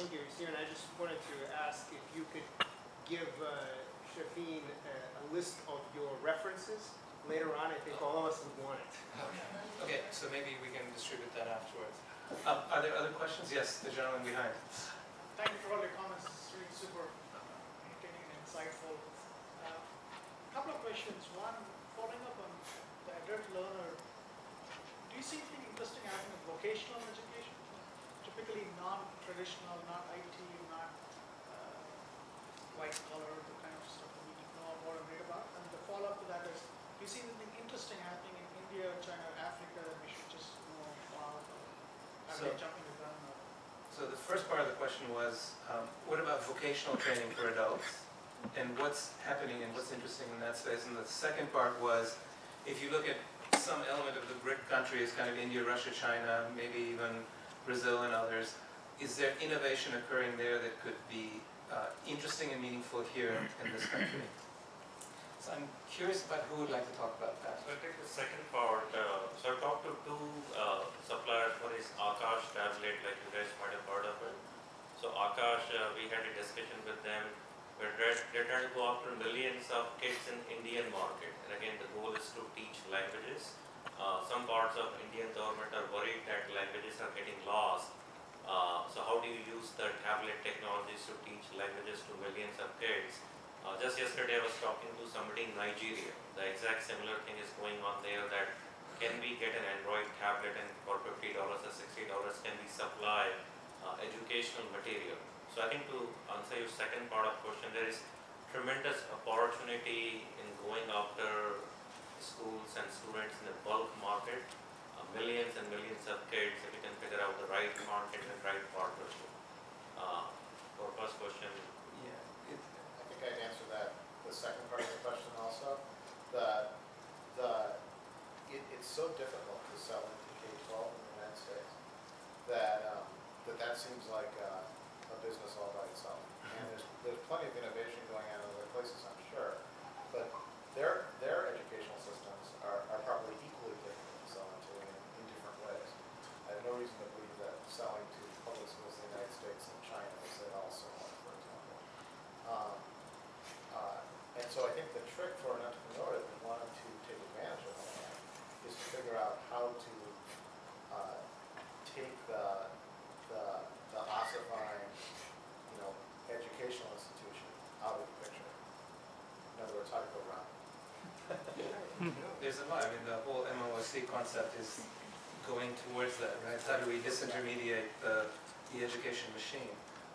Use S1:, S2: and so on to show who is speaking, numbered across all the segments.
S1: Thank you, Stephen. I just wanted to ask if you could give Shafin a list of your references. Later on, I think all of us would want it.
S2: Okay, so maybe we can distribute that afterwards. Are there other questions? Yes, the gentleman behind.
S3: Thank you for all your comments. It's really super entertaining and insightful. A couple of questions. One, following up on the adult learner, do you see anything interesting happening in vocational education? Typically non-traditional, not IT, not white collar, the kind of stuff that we know about and read about. And the follow-up to that is, do you see anything interesting happening in India, China, Africa that we should just know about, or have they jumping the gun?
S2: So the first part of the question was, what about vocational training for adults? And what's happening and what's interesting in that space? And the second part was, if you look at some element of the BRIC countries, kind of India, Russia, China, maybe even Brazil and others, is there innovation occurring there that could be interesting and meaningful here in this country? So I'm curious about who would like to talk about that.
S4: So I'll take the second part. So I talked to two suppliers. One is Akash Tablet, like you guys might have heard of it. So Akash, we had a discussion with them. They're trying to go after millions of kids in Indian market. And again, the goal is to teach languages. Some parts of Indian government are worried that languages are getting lost. So how do you use the tablet technologies to teach languages to millions of kids? Just yesterday I was talking to somebody in Nigeria. The exact similar thing is going on there, that can we get an Android tablet and for $50 or $60 can we supply educational material? So I think to answer your second part of the question, there is tremendous opportunity in going after schools and students in the bulk market, millions and millions of kids, if we can figure out the right market and right partnership. For first question.
S2: Yeah.
S5: I think I'd answer that, the second part of the question also. It's so difficult to sell into K-12 in the United States that that seems like a business all by itself. And there's plenty of innovation going on in other places, I'm sure, but their educational systems are probably equally difficult to sell into in different ways. I have no reason to believe that selling to public schools in the United States and China is at all similar, for example. And so I think the trick for an entrepreneur that wanted to take advantage of that is to figure out how to take the ossifying, educational institution out of the picture. In other words, how to go around.
S2: There's a lot. I mean, the whole MOOC concept is going towards that, right? How do we disintermediate the education machine?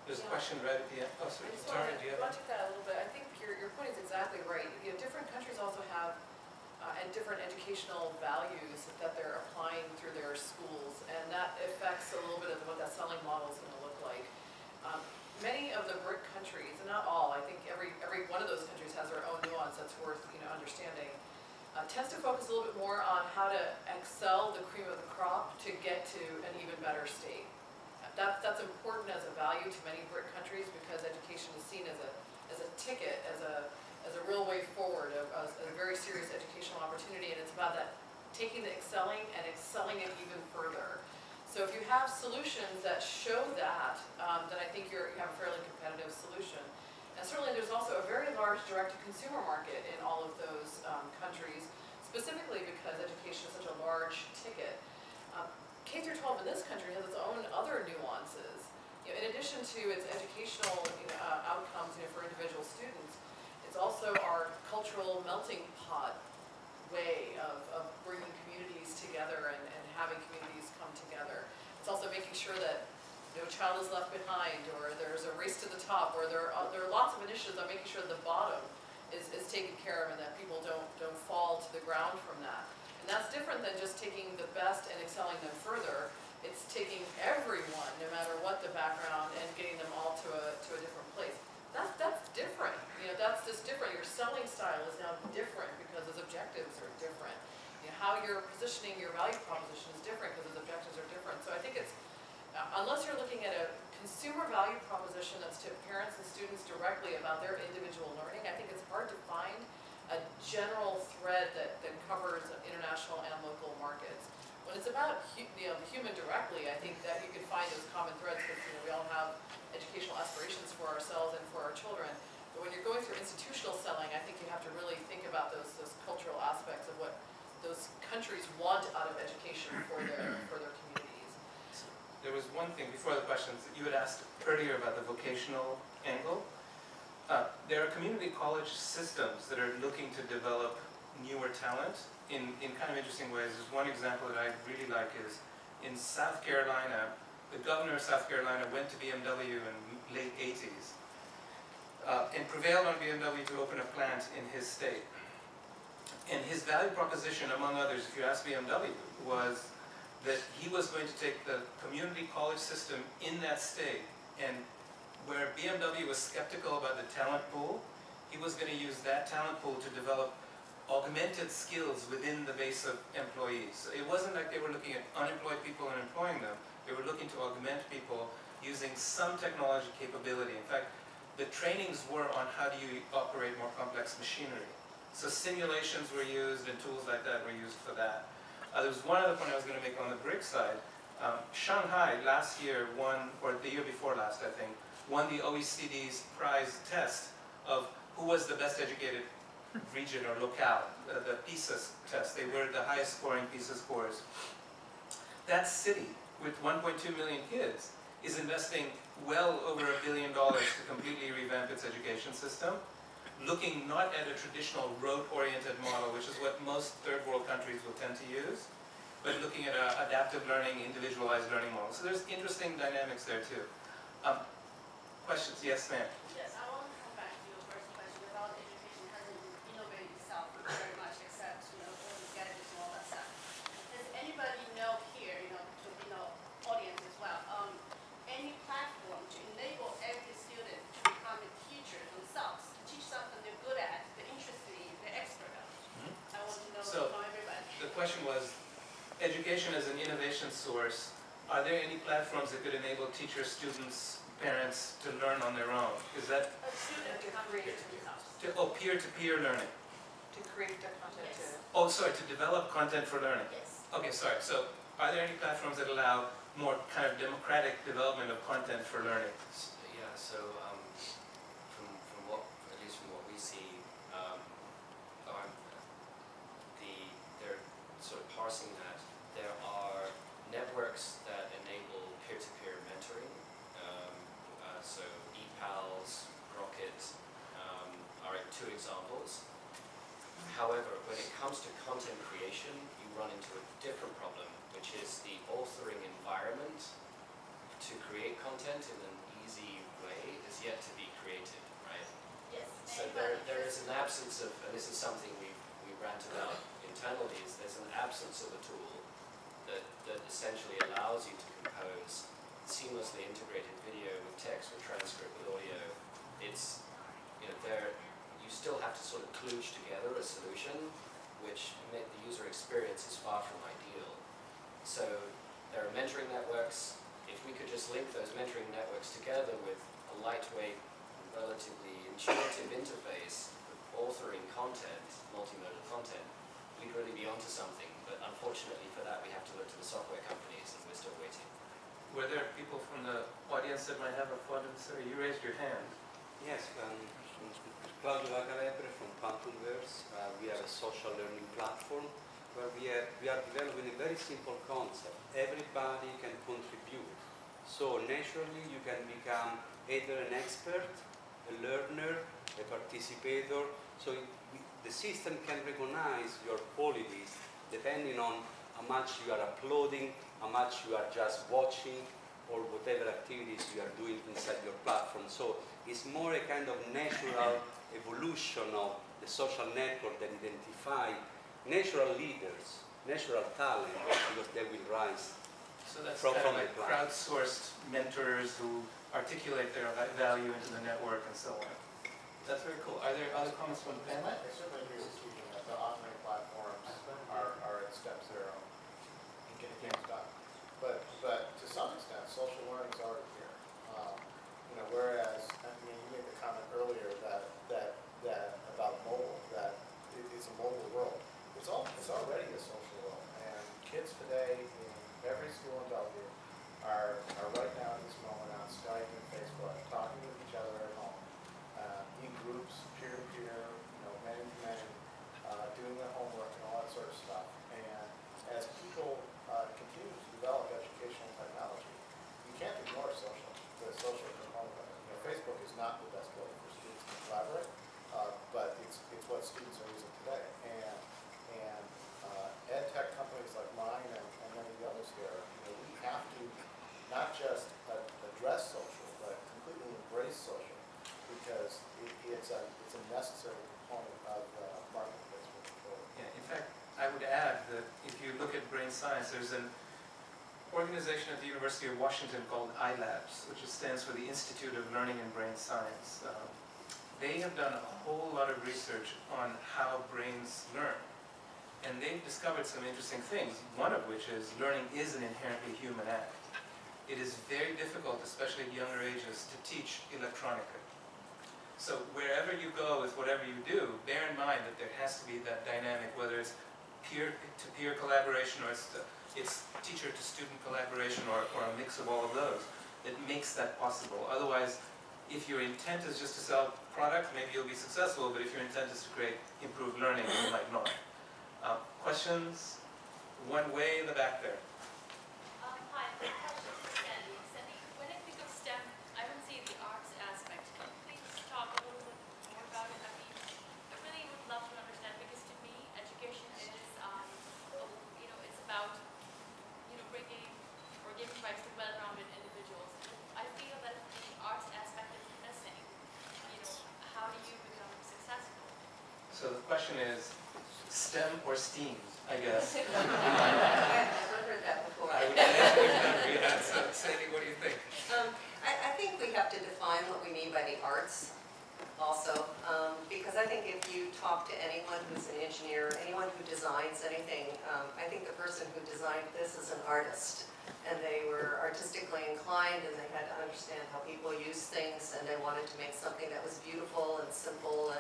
S2: There's a question right at the end. Oh, sorry. Tara, do you have?
S6: I want to take that a little bit. I think your point is exactly right. Different countries also have and different educational values that they're applying through their schools, and that affects a little bit of what that selling model is going to look like. Many of the BRIC countries, and not all, I think every one of those countries has their own nuance that's worth understanding, tends to focus a little bit more on how to excel the cream of the crop to get to an even better state. That's important as a value to many BRIC countries because education is seen as a ticket, as a real way forward, a very serious educational opportunity, and it's about that taking the excelling and excelling it even further. So if you have solutions that show that, then I think you have a fairly competitive solution. And certainly there's also a very large direct-to-consumer market in all of those countries, specifically because education is such a large ticket. K-12 in this country has its own other nuances. In addition to its educational outcomes for individual students, it's also our cultural melting pot way of bringing communities together and having communities come together. It's also making sure that no child is left behind, or there's a race to the top, or there are lots of initiatives on making sure the bottom is taken care of and that people don't fall to the ground from that. And that's different than just taking the best and excelling them further. It's taking everyone, no matter what the background, and getting them all to a different place. That's different. That's just different. Your selling style is now different because its objectives are different. How you're positioning your value proposition is different because its objectives are different. So I think it's, unless you're looking at a consumer value proposition that's to parents and students directly about their individual learning, I think it's hard to find a general thread that covers international and local markets. When when it's about, the human directly, I think that you can find those common threads, because, we all have educational aspirations for ourselves and for our children. But when you're going through institutional selling, I think you have to really think about those cultural aspects of what those countries want out of education for their communities.
S2: There was one thing before the questions that you had asked earlier about the vocational angle. There are community college systems that are looking to develop newer talent in kind of interesting ways. There's one example that I really like is in South Carolina, the governor of South Carolina went to BMW in late 80s and prevailed on BMW to open a plant in his state. And his value proposition, among others, if you ask BMW, was that he was going to take the community college system in that state, and where BMW was skeptical about the talent pool, he was going to use that talent pool to develop augmented skills within the base of employees. So it wasn't like they were looking at unemployed people and employing them. They were looking to augment people using some technology capability. In fact, the trainings were on how do you operate more complex machinery. So simulations were used and tools like that were used for that. There was one other point I was going to make on the BRIC side. Shanghai last year won, or the year before last I think, won the OECD's prize test of who was the best educated region or locale, the PISA test. They were the highest scoring PISA scores. That city with 1.2 million kids is investing well over $1 billion to completely revamp its education system, looking not at a traditional rote-oriented model, which is what most third world countries will tend to use, but looking at an adaptive learning, individualized learning model. So there's interesting dynamics there too. Questions? Yes, ma'am.
S7: Yes, I want to come back to your first question about education hasn't innovated itself very much, except all the gadgets and all that stuff. Does anybody know here, audience as well, any platform to enable every student to become a teacher themselves, to teach something they're good at, they're interested in, they're expert at? I want to know
S2: So,
S7: from everybody.
S2: the question was, education as an innovation source, are there any platforms that could enable teachers, students, parents to learn on their own? Is that,
S7: A student
S6: To
S7: become
S6: create
S7: teacher themselves.
S2: peer-to-peer learning?
S6: To create the content
S7: Yes.
S2: Oh, sorry, to develop content for learning.
S7: Yes.
S2: Okay, sorry. So, are there any platforms that allow more kind of democratic development of content for learning?
S8: Yeah, so from what, at least from what we see, they're sort of parsing that. There are networks that enable peer-to-peer mentoring. So ePals, Rocket are two examples. However, when it comes to content creation, you run into a different problem, which is the authoring environment to create content in an easy way is yet to be created, right?
S7: Yes.
S8: So there is an absence of, and this is something we rant about internally, is there's an absence of a tool that essentially allows you to compose seamlessly integrated video with text, with transcript, with audio. It's, you still have to sort of kludge together a solution, which the user experience is far from ideal. So there are mentoring networks. If we could just link those mentoring networks together with a lightweight, relatively intuitive interface for authoring content, multimodal content, we'd really be onto something. But unfortunately for that, we have to look to the software companies, and we're still waiting.
S2: Were there people from the audience that might have a thought? Sir, you raised your hand.
S9: Yes, Claudio Vacalebre from Quantumverse. We have a social learning platform where we are developing a very simple concept. Everybody can contribute. So naturally you can become either an expert, a learner, a participator. So the system can recognize your qualities depending on how much you are uploading, how much you are just watching, or whatever activities you are doing inside your platform. So it's more a kind of natural evolution of the social network that identify natural leaders, natural talent, because they will rise.
S2: So that's
S9: From
S2: kind of
S9: the
S2: like
S9: cloud.
S2: crowdsourced mentors who articulate their value into the network and so on. That's very cool. Are there other comments from the panel?
S5: I certainly agree with Stephen that the authoring platforms are at step zero in getting things done. But to some extent, social learning is already here. Whereas, you made the comment earlier that about mobile, that it's a mobile world. It's already a social world, and kids today school in Bellevue are right now at this moment on Skype and Facebook, talking with each other at home, in groups, peer-to-peer, many-to-many, doing their homework and all that sort of stuff. And as people continue to develop educational technology, you can't ignore the social component of it. Facebook is not the best way for students to collaborate, but it's what students are using today. And ed tech companies like mine and many of the others here, we have to not just address social, but completely embrace social, because it's a necessary component of the marketplace moving forward.
S2: Yeah, in fact, I would add that if you look at brain science, there's an organization at the University of Washington called iLabs, which stands for the Institute of Learning and Brain Science. They have done a whole lot of research on how brains learn. And they've discovered some interesting things, one of which is learning is an inherently human act. It is very difficult, especially at younger ages, to teach electronically. So wherever you go with whatever you do, bear in mind that there has to be that dynamic, whether it's peer-to-peer collaboration or it's teacher-to-student collaboration or a mix of all of those that makes that possible. Otherwise, if your intent is just to sell product, maybe you'll be successful, but if your intent is to create improved learning, you might not. Questions? One way in the back there.
S10: Hi, my question is for Sandy. Sandy, when I think of STEM, I don't see the arts aspect. Can you please talk a little bit more about it? I mean, I really would love to understand, because to me, education is, it's about, bringing or giving rise to well-rounded individuals. I feel that if the arts aspect is missing, how do you become successful?
S2: So the question is, STEM or STEAM, I guess.
S11: I've never heard that before.
S2: I would imagine yeah. So Sandy, what do you think?
S11: I think we have to define what we mean by the arts also, because I think if you talk to anyone who's an engineer, anyone who designs anything, I think the person who designed this is an artist. And they were artistically inclined, and they had to understand how people use things, and they wanted to make something that was beautiful and simple.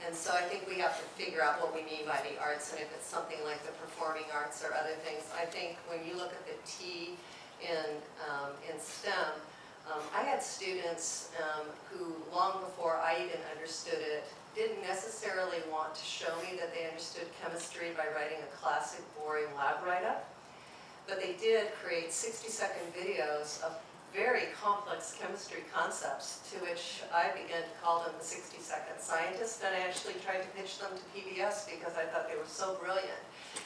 S11: And so I think we have to figure out what we mean by the arts, and if it's something like the performing arts or other things. I think when you look at the T in STEM, I had students who, long before I even understood it, didn't necessarily want to show me that they understood chemistry by writing a classic, boring lab write-up, but they did create 60-second videos of very complex chemistry concepts, to which I began to call them the 60-second scientists, and I actually tried to pitch them to PBS because I thought they were so brilliant.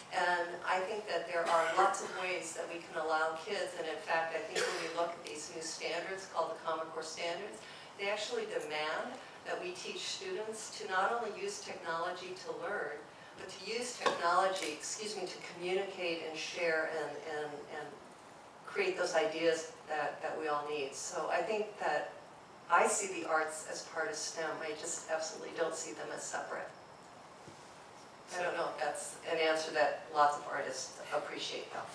S11: And I think that there are lots of ways that we can allow kids, and in fact, I think when we look at these new standards called the Common Core standards, they actually demand that we teach students to not only use technology to learn, but to use technology, to communicate and share and create those ideas that we all need. So I think that I see the arts as part of STEM. I just absolutely don't see them as separate. I don't know if that's an answer that lots of artists appreciate though.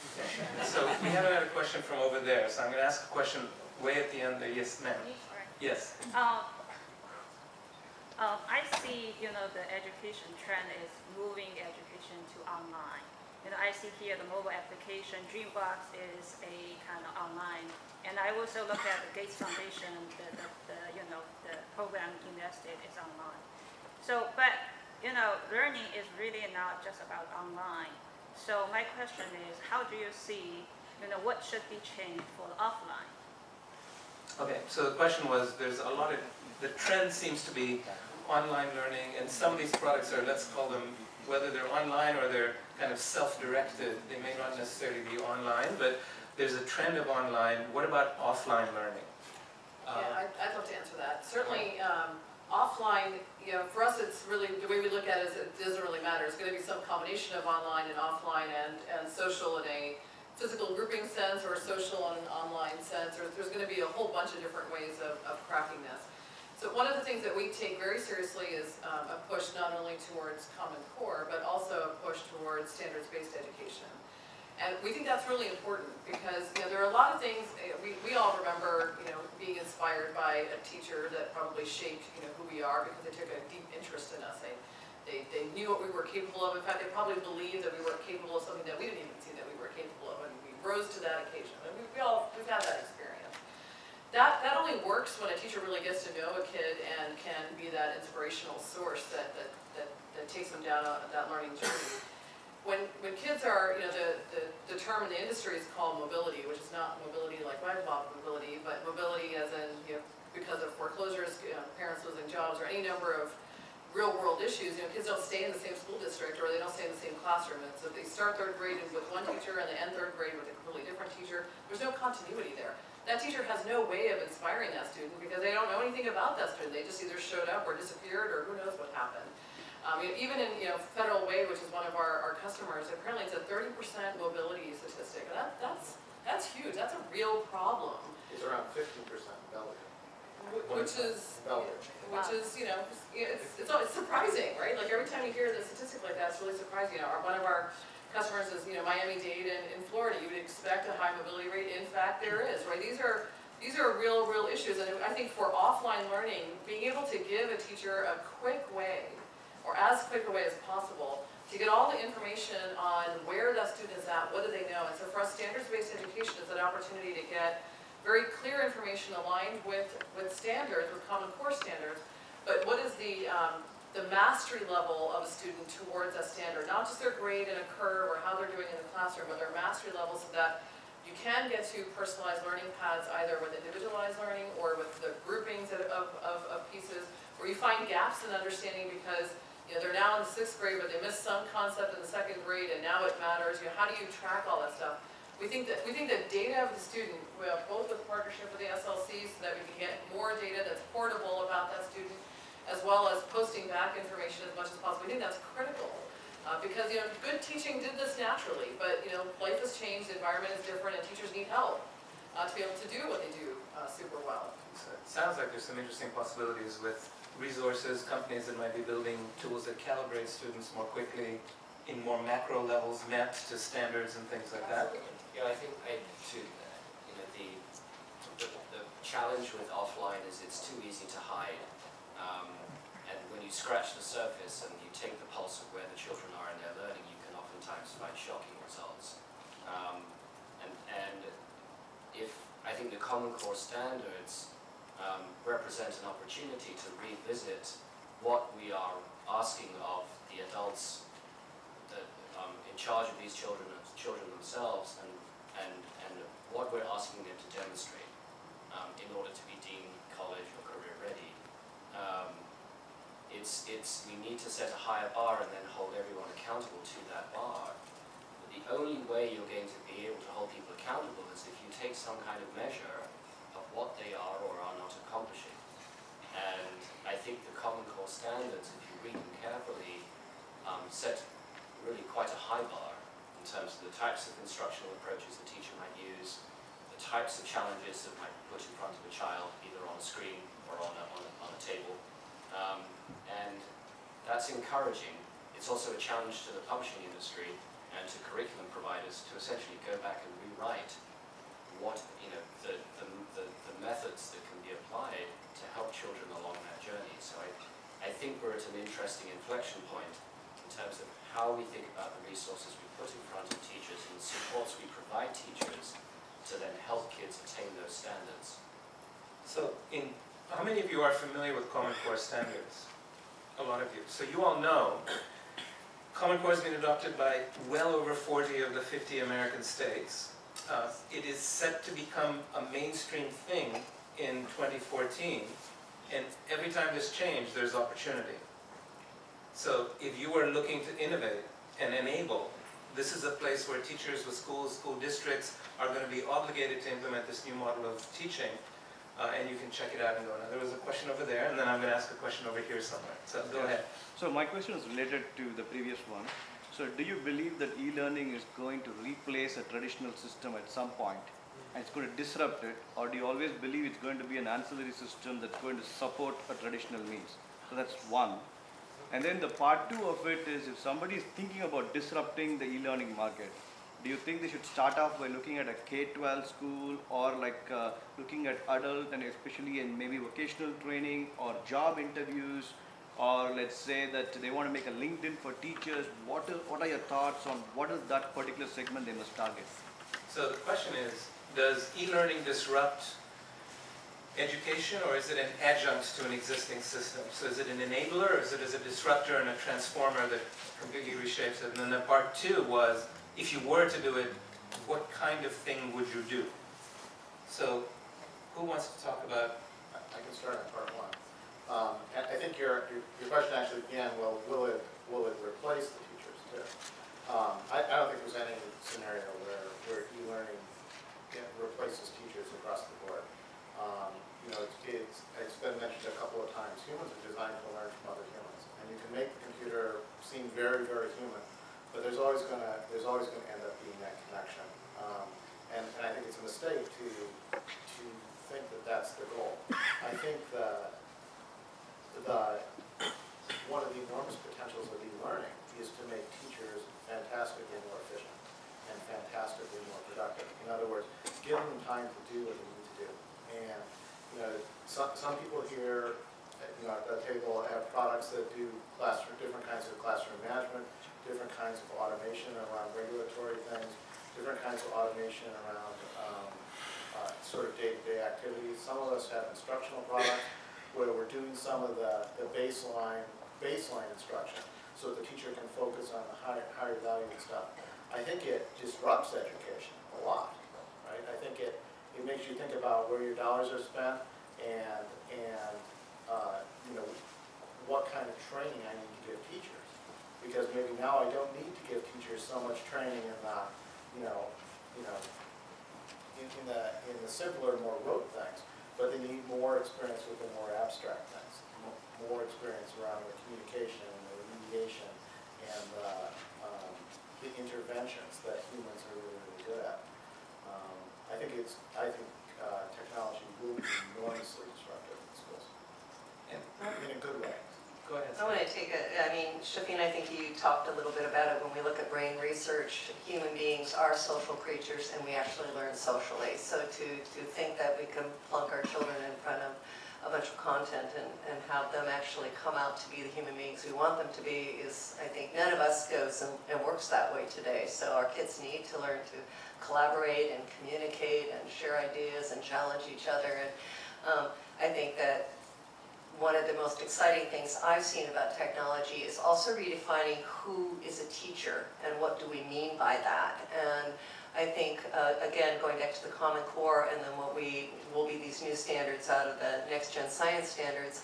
S2: So we have another question from over there. So I'm going to ask a question way at the end there. Yes, ma'am. Yes.
S12: I see, the education trend is moving education to online. I see here the mobile application, Dreambox is a kind of online. And I also look at the Gates Foundation, the program invested is online. So, but, learning is really not just about online. So my question is, how do you see, what should be changed for the offline?
S2: Okay, so the question was, there's a lot of, the trend seems to be online learning, and some of these products are, let's call them, whether they're online or they're kind of self-directed, they may not necessarily be online, but there's a trend of online. What about offline learning?
S6: Yeah, I'd love to answer that. Certainly, offline, for us, it's really, the way we look at it is it doesn't really matter. It's going to be some combination of online and offline and social in a physical grouping sense or social in an online sense. Or there's going to be a whole bunch of different ways of crafting this. So one of the things that we take very seriously is a push not only towards Common Core, but also a push towards standards-based education. And we think that's really important because there are a lot of things, we all remember being inspired by a teacher that probably shaped who we are because they took a deep interest in us. They knew what we were capable of. In fact, they probably believed that we were capable of something that we didn't even see that we were capable of. And we rose to that that occasion. And we've had that experience. That only works when a teacher really gets to know a kid and can be that inspirational source that takes them down that learning journey. When kids are, the term in the industry is called mobility, which is not mobility like my mobility, but mobility as in, because of foreclosures, parents losing jobs, or any number of real-world issues, kids don't stay in the same school district or they don't stay in the same classroom. And so if they start third grade with one teacher and they end third grade with a completely different teacher, there's no continuity there. That teacher has no way of inspiring that student because they don't know anything about that student. They just either showed up or disappeared or who knows what happened. Even in Federal Way, which is one of our customers, apparently it's a 30% mobility statistic. That's huge. That's a real problem.
S5: It's around 50% in Bellevue.
S6: Which is,
S5: Bellevue.
S6: it's surprising, right? Like every time you hear the statistic like that, it's really surprising. One of our customers is, Miami-Dade in Florida. You would expect a high mobility rate. In fact, there is, right? These are real issues. And I think for offline learning, being able to give a teacher a quick way, or as quick a way as possible, to get all the information on where that student is at, what do they know. And so for us, standards-based education is an opportunity to get very clear information aligned with standards, with Common Core standards, but what is the mastery level of a student towards that standard, not just their grade in a curve or how they're doing in the classroom, but their mastery level so that you can get to personalized learning paths either with individualized learning or with the groupings of pieces, where you find gaps in understanding because they're now in the 6th grade, but they missed some concept in the 2nd grade, and now it matters. How do you track all that stuff? We think that data of the student, both with partnership with the SLC, so that we can get more data that's portable about that student, as well as posting back information as much as possible. We think that's critical because good teaching did this naturally, but life has changed, the environment is different, and teachers need help to be able to do what they do super well.
S2: So it sounds like there's some interesting possibilities with resources, companies that might be building tools that calibrate students more quickly in more macro levels mapped to standards and things like that.
S8: Yeah, I think the challenge with offline is it's too easy to hide. And when you scratch the surface and you take the pulse of where the children are in their learning, you can oftentimes find shocking results. And if I think the Common Core standards represent an opportunity to revisit what we are asking of the adults that in charge of these children themselves, and what we're asking them to demonstrate in order to be deemed college or career ready. We need to set a higher bar and then hold everyone accountable to that bar. But the only way you're going to be able to hold people accountable is if you take some kind of measure of what they are or are not accomplishing. And I think the Common Core standards, if you read them carefully, set really quite a high bar in terms of the types of instructional approaches the teacher might use, the types of challenges that might be put in front of a child, either on a screen or on a table. And that's encouraging. It's also a challenge to the publishing industry and to curriculum providers to essentially go back and rewrite what, the methods that can be applied to help children along that journey. So I think we're at an interesting inflection point in terms of how we think about the resources we put in front of teachers and the supports we provide teachers to then help kids attain those standards.
S2: So how many of you are familiar with Common Core standards? A lot of you. So you all know Common Core has been adopted by well over 40 of the 50 American states. It is set to become a mainstream thing in 2014, and every time there's change, there's opportunity. So if you are looking to innovate and enable, this is a place where teachers with schools, school districts are going to be obligated to implement this new model of teaching, and you can check it out and go. Now there was a question over there, and then I'm going to ask a question over here somewhere. So go ahead.
S13: So my question is related to the previous one. So do you believe that e-learning is going to replace a traditional system at some point, and it's going to disrupt it, or do you always believe it's going to be an ancillary system that's going to support a traditional means? So that's one. And then the part two of it is, if somebody is thinking about disrupting the e-learning market, do you think they should start off by looking at a K-12 school, or like looking at adult and especially in maybe vocational training or job interviews, or let's say that they want to make a LinkedIn for teachers? What are your thoughts on what is that particular segment they must target?
S2: So the question is, does e-learning disrupt education, or is it an adjunct to an existing system? So is it an enabler, or is it as a disruptor and a transformer that completely reshapes it? And then the part two was, if you were to do it, what kind of thing would you do? So who wants to talk about?
S5: I can start on part one. And I think your question actually began, well, will it replace the teachers too? I don't think there's any scenario where e-learning replaces teachers across the board. You know, it's been mentioned a couple of times, humans are designed to learn from other humans. And you can make the computer seem very, very human, but there's always going to end up being that connection. And I think it's a mistake to think that that's the goal. I think that one of the enormous potentials of e-learning is to make teachers fantastically more efficient and fantastically more productive. In other words, give them time to do what they need to do. And you know, some people here, you know, at the table have products that do different kinds of classroom management, different kinds of automation around regulatory things, different kinds of automation around sort of day-to-day activities. Some of us have instructional products where we're doing some of the baseline instruction so that the teacher can focus on the higher value stuff. I think it disrupts education a lot, right? I think it makes you think about where your dollars are spent and you know, what kind of training I need to give teachers. Because maybe now I don't need to give teachers so much training in the simpler, more rote things, but they need more experience with the more abstract things, more experience around the communication, the remediation, and the interventions that humans are really, really good at. I think technology will be enormously disruptive in schools, in a good way.
S2: Go ahead.
S11: I want to Shafin, I think you talked a little bit about it. When we look at brain research, human beings are social creatures and we actually learn socially. So to think that we can plunk our children in front of a bunch of content and have them actually come out to be the human beings we want them to be is, I think, none of us goes and works that way today. So our kids need to learn to collaborate and communicate and share ideas and challenge each other. And I think that one of the most exciting things I've seen about technology is also redefining who is a teacher and what do we mean by that. And I think, again, going back to the Common Core and then what will be these new standards out of the Next Gen Science standards,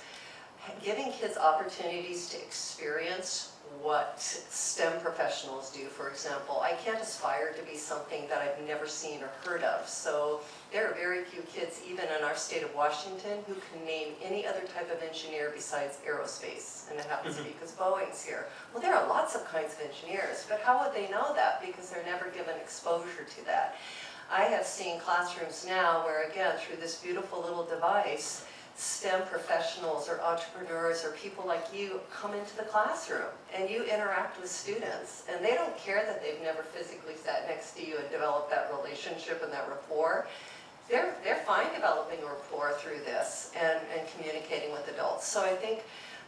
S11: giving kids opportunities to experience what STEM professionals do. For example, I can't aspire to be something that I've never seen or heard of. So there are very few kids, even in our state of Washington, who can name any other type of engineer besides aerospace. And it happens to be because Boeing's here. Well, there are lots of kinds of engineers, but how would they know that? Because they're never given exposure to that. I have seen classrooms now where, again, through this beautiful little device, STEM professionals or entrepreneurs or people like you come into the classroom and you interact with students and they don't care that they've never physically sat next to you and developed that relationship and that rapport. They're fine developing a rapport through this and communicating with adults. So I think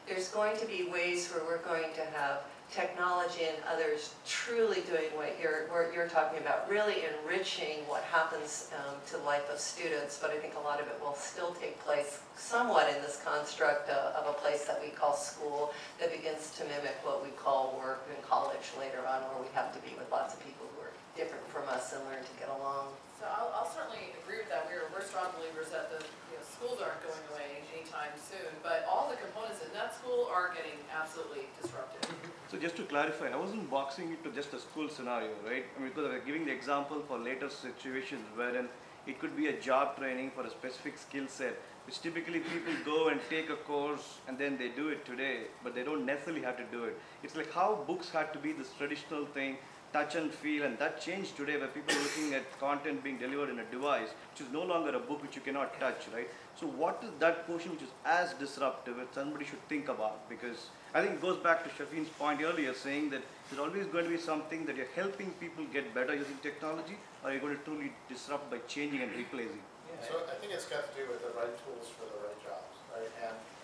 S11: there's going to be ways where we're going to have technology and others truly doing what you're talking about, really enriching what happens to the life of students, but I think a lot of it will still take place somewhat in this construct of a place that we call school that begins to mimic what we call work in college later on, where we have to be with lots of people who are different from us and learn to get along.
S6: So I'll certainly agree with that. We're strong believers that the schools aren't going away anytime soon, but all the components in that school are getting absolutely disrupted.
S13: So just to clarify, I wasn't boxing it to just a school scenario, right? I mean, because I was giving the example for later situations wherein it could be a job training for a specific skill set, which typically people go and take a course and then they do it today, but they don't necessarily have to do it. It's like how books had to be this traditional thing, touch and feel, and that changed today where people are looking at content being delivered in a device, which is no longer a book which you cannot touch, right? So what is that portion which is as disruptive that somebody should think about? Because I think it goes back to Shafin's point earlier, saying that there's always going to be something that you're helping people get better using technology, or you're going to truly disrupt by changing and replacing.
S2: Yeah.
S5: So I think it's got to do with the right tools for the right jobs, right?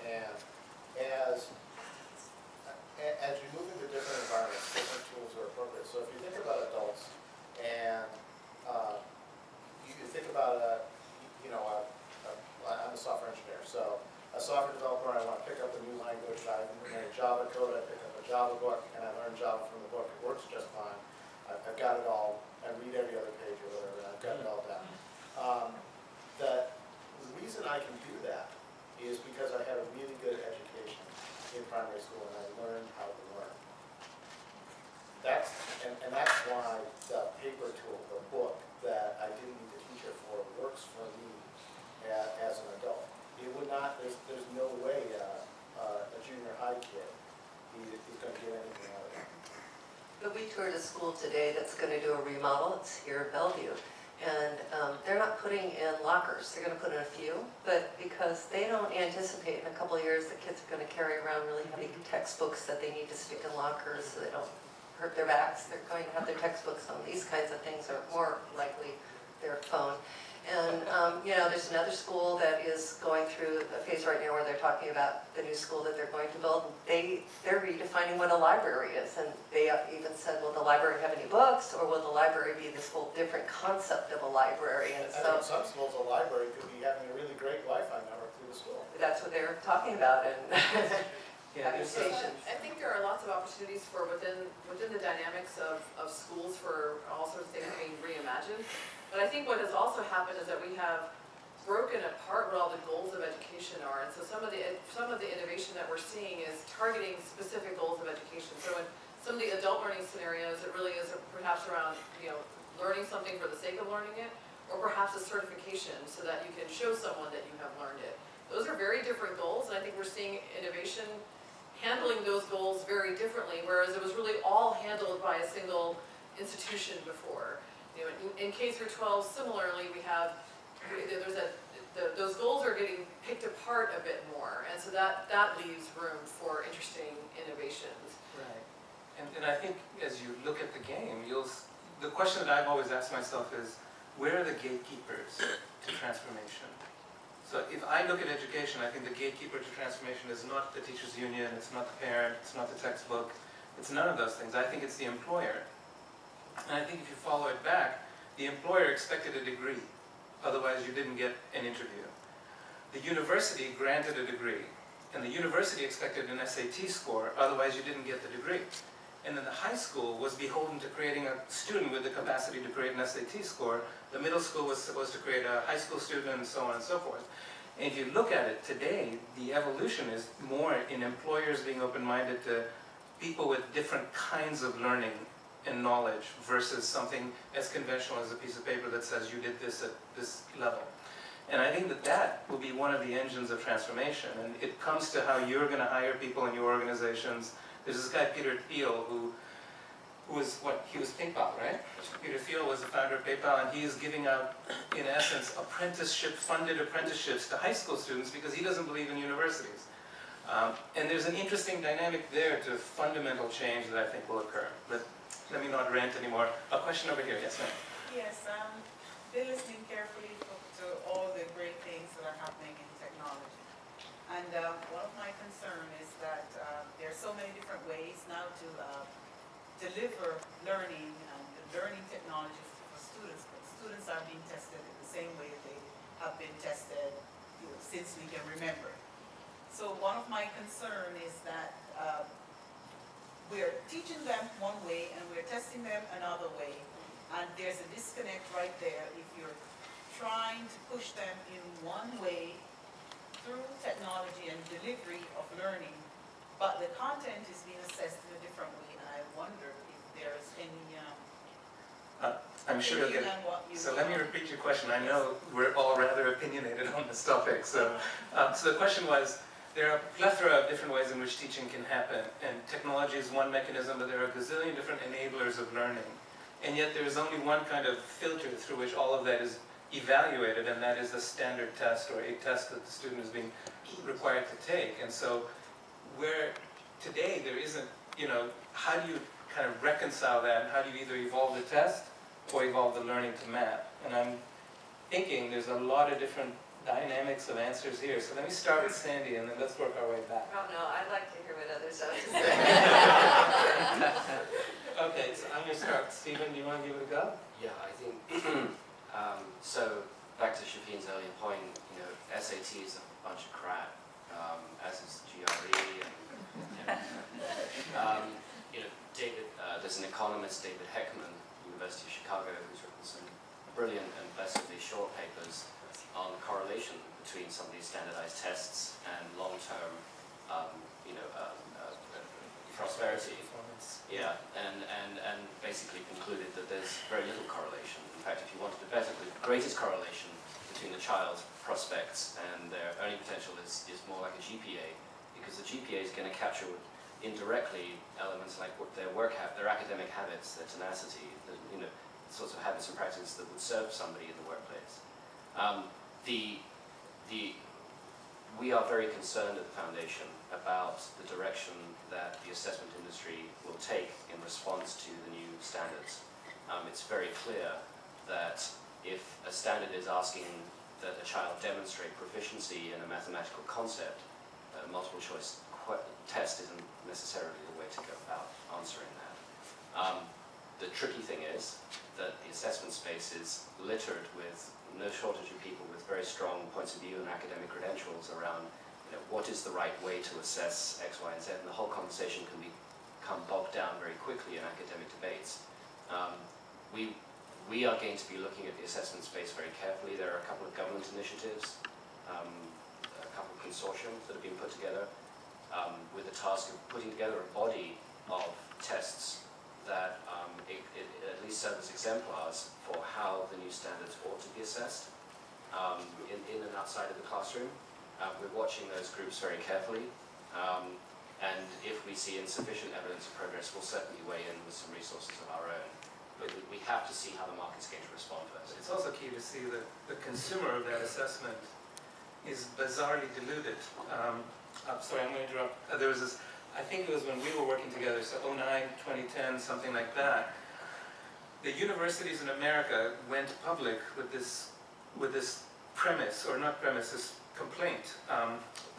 S5: And as you move into different environments, different tools are appropriate. So if you think about adults and paper tool, the book, that I didn't need the teacher for, works for me as an adult. It would not, there's no way a junior high kid is going to get anything out of it.
S11: But we toured a school today that's going to do a remodel. It's here in Bellevue. And they're not putting in lockers. They're going to put in a few, but because they don't anticipate in a couple of years that kids are going to carry around really heavy textbooks that they need to stick in lockers so they don't hurt their backs. They're going to have their textbooks on. These kinds of things are more likely their phone. And you know, there's another school that is going through a phase right now where they're talking about the new school that they're going to build. They're redefining what a library is, and they even said, will the library have any books, or will the library be this whole different concept of a library? And
S5: I think some schools, a library could be having a really great Wi-Fi network through the school.
S11: That's what they're talking about, and having stations.
S6: I think there are lots of opportunities for within the dynamics of schools for all sorts of things being reimagined. But I think what has also happened is that we have broken apart what all the goals of education are. And so some of the innovation that we're seeing is targeting specific goals of education. So in some of the adult learning scenarios, it really is perhaps around, you know, learning something for the sake of learning it, or perhaps a certification so that you can show someone that you have learned it. Those are very different goals, and I think we're seeing innovation handling those goals very differently, whereas it was really all handled by a single institution before. You know, in K through 12, similarly, we have those goals are getting picked apart a bit more, and so that leaves room for interesting innovations.
S2: Right, and I think as you look at the game, the question that I've always asked myself is, where are the gatekeepers to transformation? So if I look at education, I think the gatekeeper to transformation is not the teachers' union, it's not the parent, it's not the textbook, it's none of those things. I think it's the employer. And I think if you follow it back, the employer expected a degree, otherwise you didn't get an interview. The university granted a degree, and the university expected an SAT score, otherwise you didn't get the degree. And then the high school was beholden to creating a student with the capacity to create an SAT score. The middle school was supposed to create a high school student, and so on and so forth. And if you look at it today, the evolution is more in employers being open-minded to people with different kinds of learning and knowledge versus something as conventional as a piece of paper that says you did this at this level. And I think that will be one of the engines of transformation. And it comes to how you're going to hire people in your organizations. There's this guy, Peter Thiel, who was he was PayPal, right? Peter Thiel was the founder of PayPal, and he is giving out, in essence, funded apprenticeships to high school students because he doesn't believe in universities. And there's an interesting dynamic there to fundamental change that I think will occur. But let me not rant anymore. A question over here. Yes, ma'am.
S14: Yes, been listening carefully to all the great things that are happening in technology. And one of my concerns is that there are so many different ways now to deliver learning and learning technologies for students. But students are being tested in the same way they have been tested, you know, since we can remember. So one of my concerns is that we're teaching them one way and we're testing them another way. And there's a disconnect right there if you're trying to push them in one way through technology and delivery of learning, but the content is being assessed in a different way. And I wonder if there's any
S2: I'm sure you'll get it. So let me repeat your question. I know we're all rather opinionated on this topic. So, so the question was, there are a plethora of different ways in which teaching can happen, and technology is one mechanism, but there are a gazillion different enablers of learning. And yet there is only one kind of filter through which all of that is evaluated, and that is the standard test or a test that the student is being required to take. And so where today there isn't, you know, how do you kind of reconcile that, and how do you either evolve the test or evolve the learning to map? And I'm thinking there's a lot of different dynamics of answers here. So let me start with Sandy, and then let's work our way back.
S11: Oh no, I'd like to hear what others have to say.
S2: Okay, so I'm going to start. Stephen, do you want to give it a go?
S8: Yeah, I think, so back to Shafeen's earlier point, you know, SAT is a bunch of crap, as is GRE, and, you know, there's an economist, David Heckman, University of Chicago, who's written some brilliant and blessedly short papers on the correlation between some of these standardized tests and long-term, you know, prosperity.
S2: Performance.
S8: Yeah, and basically concluded that there's very little correlation. In fact, if you wanted to better, the greatest correlation between the child's prospects and their earning potential is more like a GPA, because the GPA is going to capture indirectly elements like what their their academic habits, their tenacity, the sorts of habits and practices that would serve somebody in the workplace. We are very concerned at the Foundation about the direction that the assessment industry will take in response to the new standards. It's very clear that if a standard is asking that a child demonstrate proficiency in a mathematical concept, a multiple choice test isn't necessarily the way to go about answering that. The tricky thing is that the assessment space is littered with no shortage of people with very strong points of view and academic credentials around what is the right way to assess X, Y, and Z, and the whole conversation can become bogged down very quickly in academic debates. We are going to be looking at the assessment space very carefully. There are a couple of government initiatives, a couple of consortiums that have been put together with the task of putting together a body of tests that at least serve as exemplars for how the new standards ought to be assessed in and outside of the classroom. We're watching those groups very carefully, and if we see insufficient evidence of progress, we'll certainly weigh in with some resources of our own. But we have to see how the market's going to respond to us.
S2: It's also key to see that the consumer of that assessment is bizarrely deluded. Sorry, I'm going to interrupt. There was this, I think it was when we were working together, so 09, 2010, something like that. The universities in America went public with this premise, or not premise, this complaint,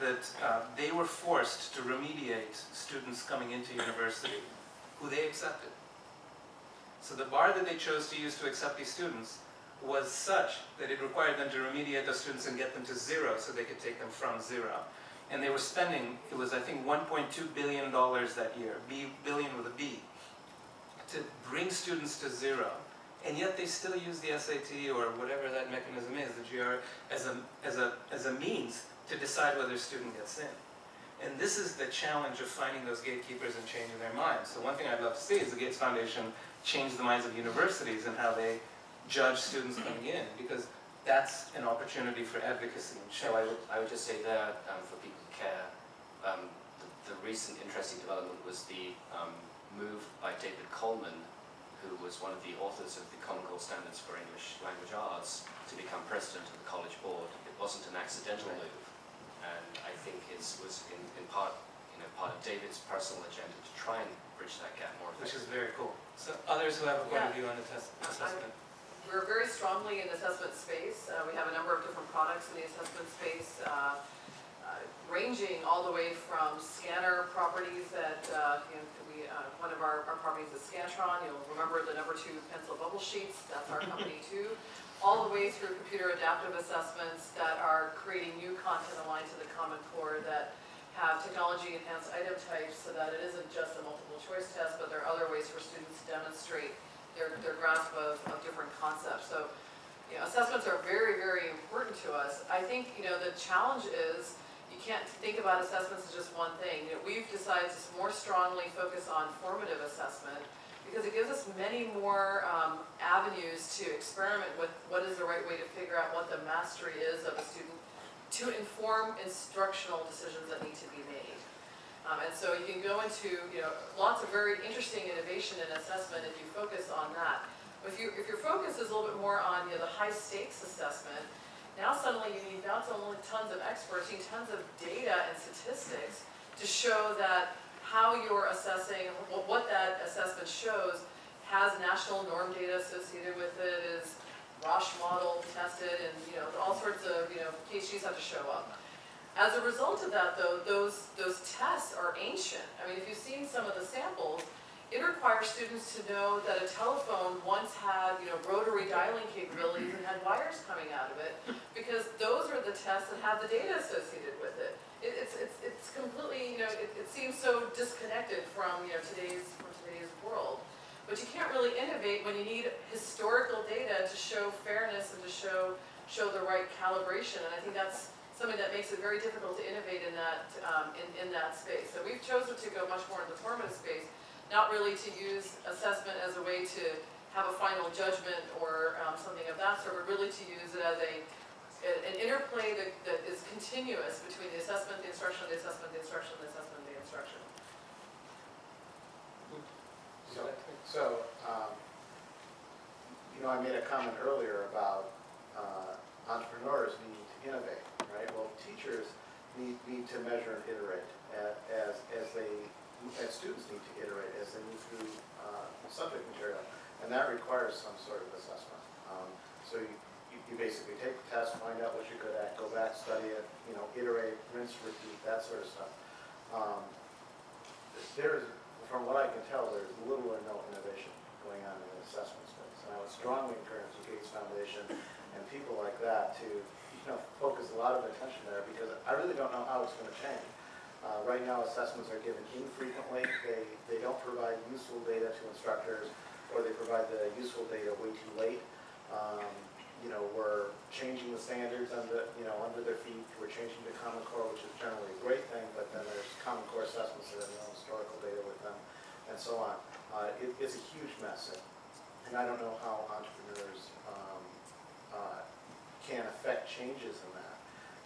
S2: that they were forced to remediate students coming into university who they accepted. So the bar that they chose to use to accept these students was such that it required them to remediate those students and get them to zero so they could take them from zero. And they were spending, it was I think $1.2 billion that year, billion with a B, to bring students to zero. And yet they still use the SAT or whatever that mechanism is, the GR, as a means to decide whether a student gets in. And this is the challenge of finding those gatekeepers and changing their minds. So one thing I'd love to see is the Gates Foundation change the minds of universities and how they judge students coming in, because that's an opportunity for advocacy and
S8: So I would just say that for people who care, the recent interesting development was the move by David Coleman, who was one of the authors of the Common Core Standards for English Language Arts, to become president of the College Board. It wasn't an accidental move, and I think it was in part, part of David's personal agenda to try and bridge that gap more
S2: which is
S8: effectively.
S2: very cool. So others who have a point of view on the assessment.
S6: We're very strongly in the assessment space. We have a number of different products in the assessment space, ranging all the way from scanner properties that, one of our properties is Scantron. You'll remember the #2 pencil bubble sheets, that's our company too. All the way through computer adaptive assessments that are creating new content aligned to the Common Core that have technology enhanced item types so that it isn't just a multiple choice test, but there are other ways for students to demonstrate their grasp of different concepts. So, assessments are very, very important to us. I think, the challenge is you can't think about assessments as just one thing. We've decided to more strongly focus on formative assessment because it gives us many more avenues to experiment with what is the right way to figure out what the mastery is of a student to inform instructional decisions that need to be made. And so you can go into lots of very interesting innovation in assessment if you focus on that. If your focus is a little bit more on the high stakes assessment, now suddenly you need not only tons of experts, you need tons of data and statistics to show that how you're assessing, what that assessment shows has national norm data associated with it, is Roche model tested, and all sorts of PhDs have to show up. As a result of that, though, those tests are ancient. I mean, if you've seen some of the samples, it requires students to know that a telephone once had rotary dialing capabilities and had wires coming out of it, because those are the tests that have the data associated with it. It's completely it seems so disconnected from today's world. But you can't really innovate when you need historical data to show fairness and to show the right calibration. And I think that's something that makes it very difficult to innovate in that space. So we've chosen to go much more in the formative space, not really to use assessment as a way to have a final judgment or something of that sort, but really to use it as an interplay that is continuous between the assessment, the instruction, the assessment, the instruction, the assessment, the instruction.
S5: So, you know, I made a comment earlier about entrepreneurs need to innovate, right? Well, teachers need to measure and iterate as students need to iterate as they move through subject material, and that requires some sort of assessment. So you basically take the test, find out what you're good at, go back, study it, you know, iterate, rinse, repeat, that sort of stuff. From what I can tell, there's little or no innovation going on in the assessment space. And I would strongly encourage the Gates Foundation and people like that to, you know, focus a lot of attention there, because I really don't know how it's going to change. Right now, assessments are given infrequently. They don't provide useful data to instructors, or they provide the useful data way too late. You know, we're changing the standards under their feet. We're changing to Common Core, which is generally a great thing, but then there's Common Core assessments that have no historical data with them, and so on. It's a huge mess, and I don't know how entrepreneurs can affect changes in that,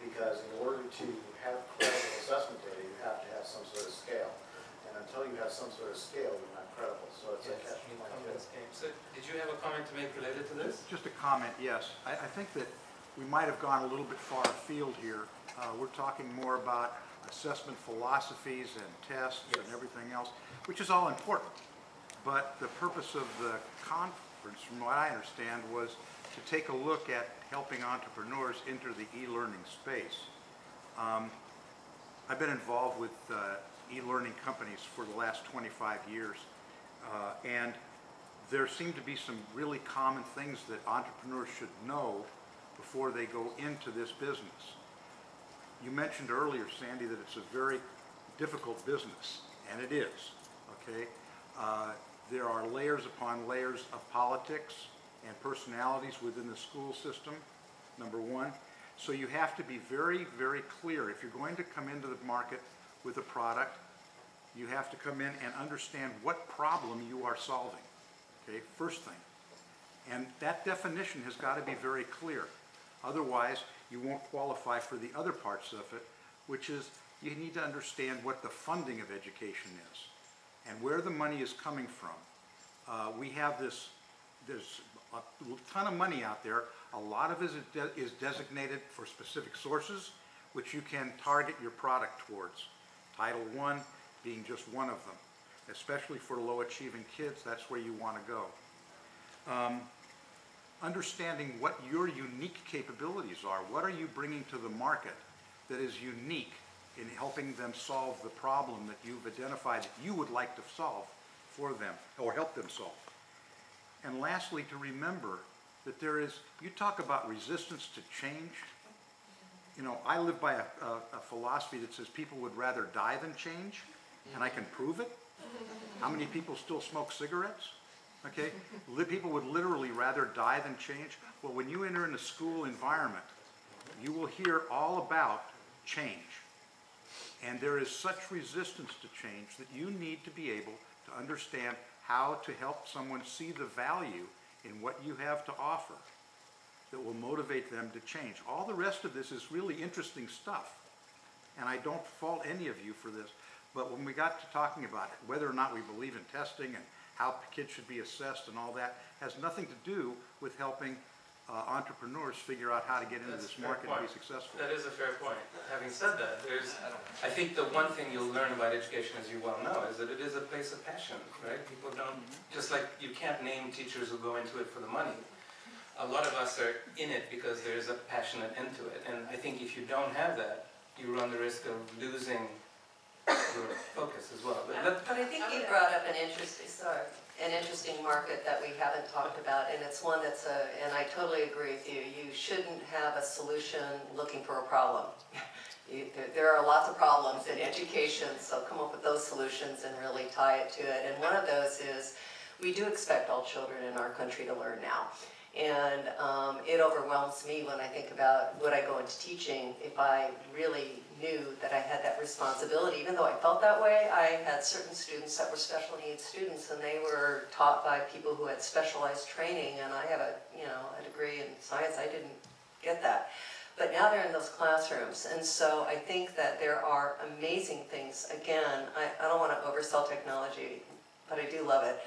S5: because in order to have credible assessment data, you have to have some sort of scale, and until you have some sort of scale, you're not credible. So it's a catch-22.
S2: So did you have a comment to make related to this?
S15: Just a comment, yes. I think that we might have gone a little bit far afield here. We're talking more about assessment philosophies and tests and everything else, which is all important. But the purpose of the conference, from what I understand, was to take a look at helping entrepreneurs enter the e-learning space. I've been involved with e-learning companies for the last 25 years, and there seem to be some really common things that entrepreneurs should know before they go into this business. You mentioned earlier, Sandy, that it's a very difficult business, and it is, okay? There are layers upon layers of politics and personalities within the school system, number one. So you have to be very, very clear. If you're going to come into the market with a product, you have to come in and understand what problem you are solving, okay, first thing. And that definition has got to be very clear. Otherwise, you won't qualify for the other parts of it, which is you need to understand what the funding of education is and where the money is coming from. We have there's a ton of money out there. A lot of it is designated for specific sources, which you can target your product towards. Title I being just one of them. Especially for low achieving kids, that's where you want to go. Understanding what your unique capabilities are. What are you bringing to the market that is unique in helping them solve the problem that you've identified that you would like to solve for them or help them solve. And lastly, to remember that there is, you talk about resistance to change. You know, I live by a philosophy that says people would rather die than change, and I can prove it. How many people still smoke cigarettes? Okay, people would literally rather die than change. Well, when you enter in a school environment, you will hear all about change. And there is such resistance to change that you need to be able to understand how to help someone see the value in what you have to offer that will motivate them to change. All the rest of this is really interesting stuff. And I don't fault any of you for this. But when we got to talking about it, whether or not we believe in testing and how kids should be assessed and all that, has nothing to do with helping entrepreneurs figure out how to get into this market and be successful.
S2: That is a fair point. Having said that, I think the one thing you'll learn about education, as you well know, is that it is a place of passion, right? People don't, just like you can't name teachers who go into it for the money. A lot of us are in it because there's a passionate end to it. And I think if you don't have that, you run the risk of losing your focus as well.
S11: But I think you brought up an interesting market that we haven't talked about, and it's one that's and I totally agree with you, you shouldn't have a solution looking for a problem. There are lots of problems in education, so come up with those solutions and really tie it to it. And one of those is we do expect all children in our country to learn now. And it overwhelms me when I think about would I go into teaching if I really knew that I had that responsibility. Even though I felt that way, I had certain students that were special needs students, and they were taught by people who had specialized training, and I have a degree in science. I didn't get that. But now they're in those classrooms, and so I think that there are amazing things. Again, I don't want to oversell technology, but I do love it.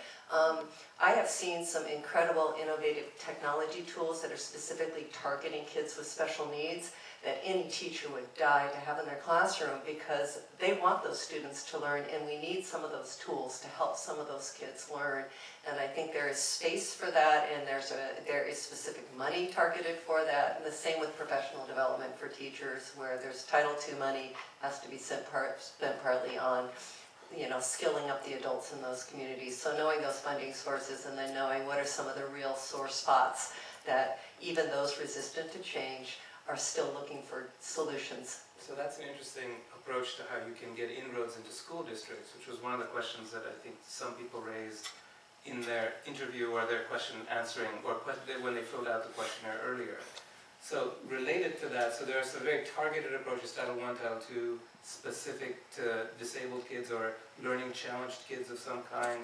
S11: I have seen some incredible innovative technology tools that are specifically targeting kids with special needs that any teacher would die to have in their classroom, because they want those students to learn, and we need some of those tools to help some of those kids learn. And I think there is space for that, and there is specific money targeted for that. And the same with professional development for teachers, where there's Title II money has to be spent partly on skilling up the adults in those communities. So knowing those funding sources, and then knowing what are some of the real sore spots that even those resistant to change are still looking for solutions.
S2: So that's an interesting approach to how you can get inroads into school districts, which was one of the questions that I think some people raised in their interview or their question answering, or when they filled out the questionnaire earlier. So related to that, so there are some very targeted approaches, Title I, Title II, specific to disabled kids or learning challenged kids of some kind.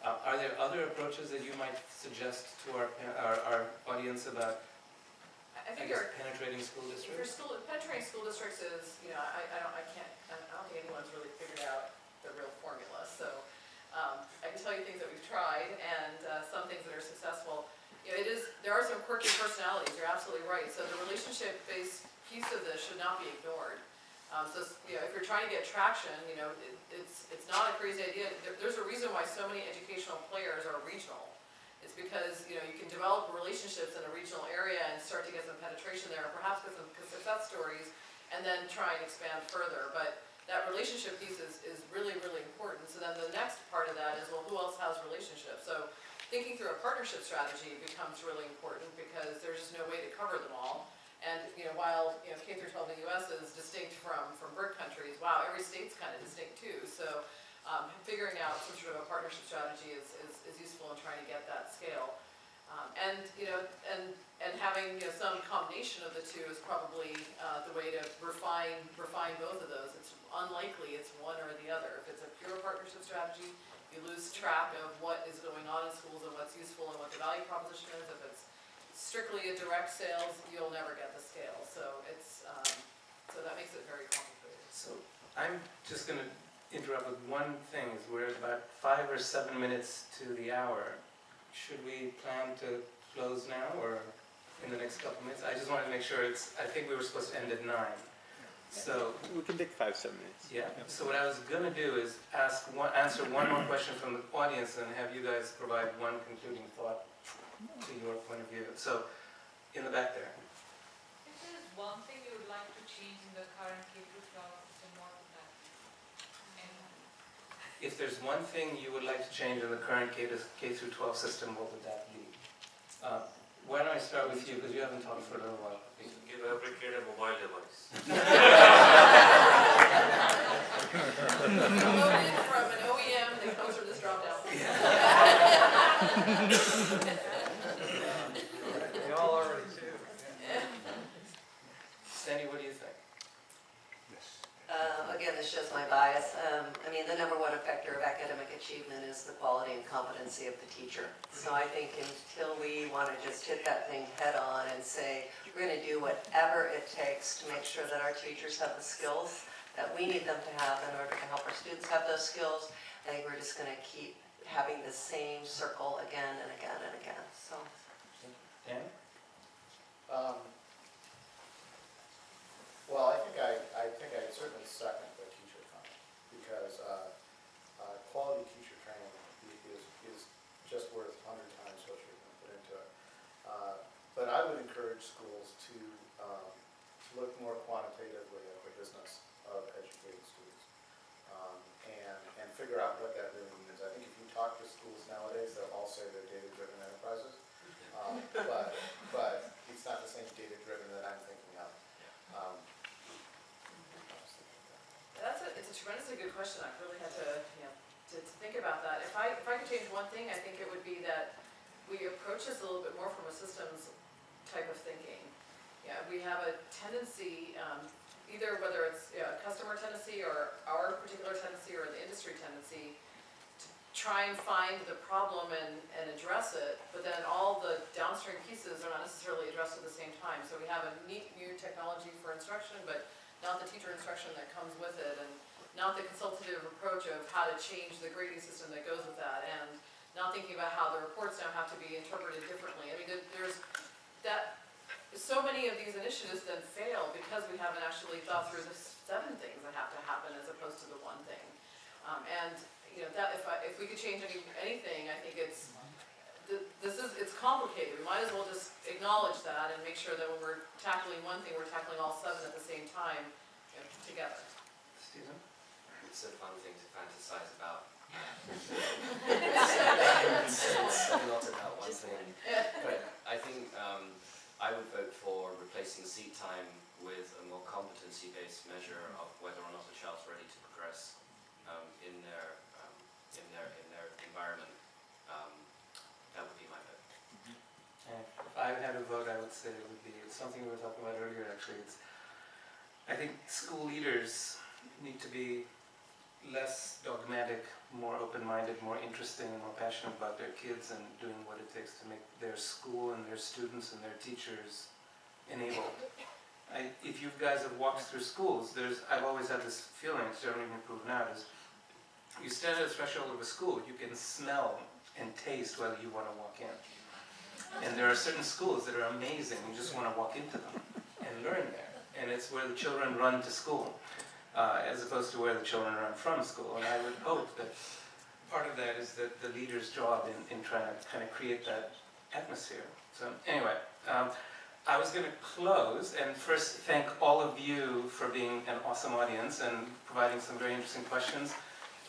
S2: Are there other approaches that you might suggest to our audience about penetrating school districts?
S6: Penetrating school districts is, I don't think anyone's really figured out the real formula. So I can tell you things that we've tried, and some things that are successful. There are some quirky personalities. You're absolutely right. So the relationship-based piece of this should not be ignored. If you're trying to get traction, it's not a crazy idea. There's a reason why so many educational players are regional. It's because you can develop relationships in a regional area and start to get some penetration there, perhaps with some success stories, and then try and expand further. But that relationship piece is really, really important. So then the next part of that is, well, who else has relationships? So thinking through a partnership strategy becomes really important, because there's just no way to cover them all. And while K through 12 in the U.S. is distinct from BRIC countries, wow, every state's kind of distinct too. So figuring out some sort of a partnership strategy is useful in trying to get that scale. And having some combination of the two is probably the way to refine both of those. It's unlikely it's one or the other. If it's a pure partnership strategy, you lose track of what is going on in schools and what's useful and what the value proposition is. If it's strictly a direct sales, you'll never get the scale. So so that makes it very complicated.
S2: So I'm just going to interrupt with one thing. Is we're about 5 or 7 minutes to the hour. Should we plan to close now or in the next couple minutes? I just wanted to make sure I think we were supposed to end at 9. So
S16: we can take 5-7 minutes.
S2: Yeah. So what I was going to do is answer one more question from the audience and have you guys provide one concluding thought to your point of view. So in the back there.
S10: If there is one thing you would like to change in the current K-12 system, what would that be?
S2: If there's one thing you would like to change in the current K-12 system, what would that be? Why don't I start with you, because you haven't talked for a little while.
S4: Give every kid a mobile device.
S6: Promoted from an OEM, they comes from this drop down.
S5: We all already do.
S2: Sandy, what do you think?
S11: Again, this shows my bias. The number one effector of academic achievement is the quality and competency of the teacher. So I think until we want to just hit that thing head on and say, we're going to do whatever it takes to make sure that our teachers have the skills that we need them to have in order to help our students have those skills, I think we're just going to keep having the same circle again and again and again. So.
S2: Dan?
S5: Well, I think I certainly second the teacher comment, because quality teacher training is just worth 100 times what you're going to put into it. But I would encourage schools to look more quantitatively at the business of educating students, and figure out what that really means. I think if you talk to schools nowadays, they'll all say they're data-driven enterprises, but it's not the same data-driven that I'm thinking of.
S6: It's a tremendously good question. I've really had to think about that. If I could change one thing, I think it would be that we approach approach this a little bit more from a systems type of thinking. Yeah, we have a tendency, either whether it's customer tendency or our particular tendency or the industry tendency, to try and find the problem and address it, but then all the downstream pieces are not necessarily addressed at the same time. So we have a neat new technology for instruction, but not the teacher instruction that comes with it, and not the consultative approach of how to change the grading system that goes with that, and not thinking about how the reports now have to be interpreted differently. I mean, there's that, so many of these initiatives then fail because we haven't actually thought through the 7 things that have to happen as opposed to the one thing. And you know, that if we could change anything, I think it's complicated. We might as well just acknowledge that and make sure that when we're tackling one thing, we're tackling all 7 at the same time, you know, together.
S2: Stephen?
S8: It's a fun thing to fantasize about. It's not about one thing. But I think I would vote for replacing seat time with a more competency-based measure of whether or not the child's ready to progress in their environment. That would be my vote.
S2: If I had a vote, I would say it would be something we were talking about earlier, actually. I think school leaders need to be less dogmatic, more open-minded, more interesting, and more passionate about their kids and doing what it takes to make their school and their students and their teachers enabled. If you guys have walked through schools, I've always had this feeling, it's certainly been proven out, is you stand at the threshold of a school, you can smell and taste whether you want to walk in. And there are certain schools that are amazing, you just want to walk into them and learn there. And it's where the children run to school, as opposed to where the children run from school. And I would hope that part of that is that the leader's job in trying to kind of create that atmosphere. So anyway, I was going to close and first thank all of you for being an awesome audience and providing some very interesting questions.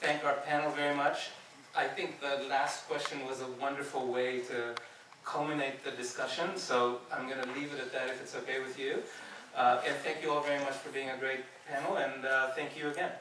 S2: Thank our panel very much. I think the last question was a wonderful way to culminate the discussion, so I'm going to leave it at that if it's okay with you. And thank you all very much for being a great panel, and thank you again.